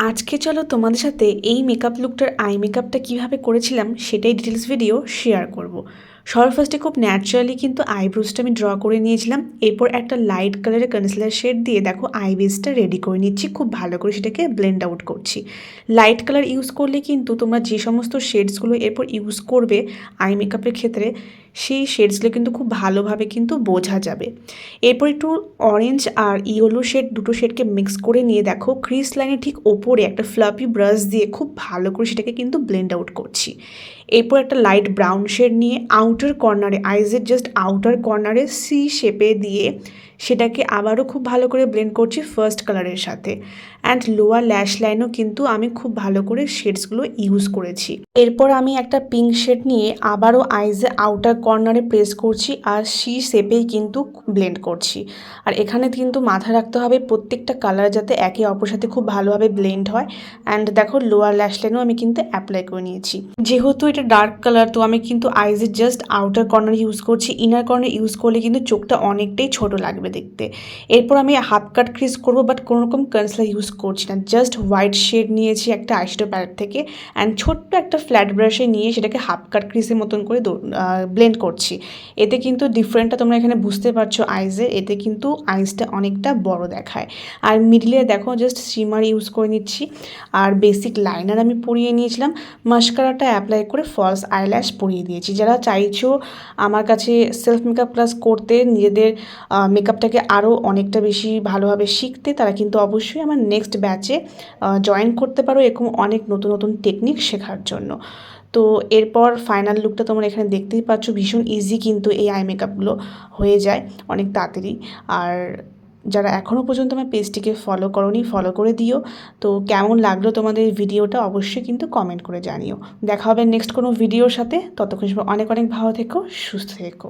আজকে চলো তোমাদের সাথে এই মেকআপ লুকটার আই মেকআপটা কীভাবে করেছিলাম সেটাই ডিটেলস ভিডিও শেয়ার করব। সবার ফার্স্টে খুব ন্যাচারালি কিন্তু আইব্রোসটা আমি ড্র করে নিয়েছিলাম। এরপর একটা লাইট কালারের কনসিলার শেড দিয়ে দেখো আই বেসটা রেডি করে নিচ্ছি, খুব ভালো করে সেটাকে ব্লেন্ড আউট করছি। লাইট কালার ইউজ করলে কিন্তু তোমরা যে সমস্ত শেডসগুলো এরপর ইউজ করবে আই মেকআপের ক্ষেত্রে সেই শেডসগুলো কিন্তু খুব ভালোভাবে কিন্তু বোঝা যাবে। এরপর একটু অরেঞ্জ আর ইয়েলো শেড দুটো শেডকে মিক্স করে নিয়ে দেখো ক্রিস লাইনের ঠিক ওপরে একটা ফ্লাফি ব্রাশ দিয়ে খুব ভালো করে সেটাকে কিন্তু ব্লেন্ড আউট করছি। এরপর একটা লাইট ব্রাউন শেড নিয়ে আউটার কর্নারে আইজের জাস্ট আউটার কর্নারে সি শেপে দিয়ে সেটাকে আবারও খুব ভালো করে ব্লেন্ড করছি ফার্স্ট কালারের সাথে। অ্যান্ড লোয়ার ল্যাশ লাইনও কিন্তু আমি খুব ভালো করে শেডসগুলো ইউজ করেছি। এরপর আমি একটা পিঙ্ক শেড নিয়ে আবারও আইজে আউটার কর্নারে প্রেস করছি আর সি শেপেই কিন্তু ব্লেন্ড করছি। আর এখানে কিন্তু মাথায় রাখতে হবে প্রত্যেকটা কালার যাতে একে অপরের সাথে খুব ভালোভাবে ব্লেন্ড হয়। অ্যান্ড দেখো লোয়ার ল্যাশ লাইনও আমি কিন্তু অ্যাপ্লাই করে নিয়েছি। যেহেতু এটা ডার্ক কালার তো আমি কিন্তু আইজের জাস্ট আউটার কর্নার ইউজ করছি, ইনার কর্নার ইউজ করলে কিন্তু চোখটা অনেকটাই ছোট লাগবে দেখতে। এরপর আমি হাফ কাট ক্রিজ করবো, বাট কোনো রকম কনসিলার ইউজ করছি না, জাস্ট হোয়াইট শেড নিয়েছি একটা আইশ্যাডো প্যালেট থেকে অ্যান্ড ছোট্ট একটা ফ্ল্যাট ব্রাশে নিয়ে সেটাকে হাফ কাট ক্রিজের মতন করে ব্লেন্ড করছি। এতে কিন্তু ডিফারেন্টটা তোমরা এখানে বুঝতে পারছো আইজে, এতে কিন্তু আইজটা অনেকটা বড় দেখায়। আর মিডলে দেখো জাস্ট শিমার ইউজ করে নিচ্ছি আর বেসিক লাইনার আমি পরিয়ে নিয়েছিলাম। মাস্কারাটা অ্যাপ্লাই করে ফলস আইল্যাশ পরিয়ে দিয়েছি। যারা চাইছো আমার কাছে সেলফ মেকআপ ক্লাস করতে, নিজেদের মেকআপটাকে আরও অনেকটা বেশি ভালোভাবে শিখতে, তারা কিন্তু অবশ্যই আমার নেক্সট ব্যাচে জয়েন করতে পারো এরকম অনেক নতুন নতুন টেকনিক শেখার জন্য। তো এরপর ফাইনাল লুকটা তোমরা এখানে দেখতেই পাচ্ছ, ভীষণ ইজি কিন্তু এই আই মেকআপগুলো হয়ে যায় অনেক তাড়াতাড়ি। আর যারা এখনও পর্যন্ত আমার পেজটিকে ফলো করোনি ফলো করে দিও। তো কেমন লাগলো তোমাদের এই ভিডিওটা অবশ্যই কিন্তু কমেন্ট করে জানিও। দেখা হবে নেক্সট কোনো ভিডিওর সাথে, ততক্ষণ অনেক অনেক ভালো থেকো, সুস্থ থেকো।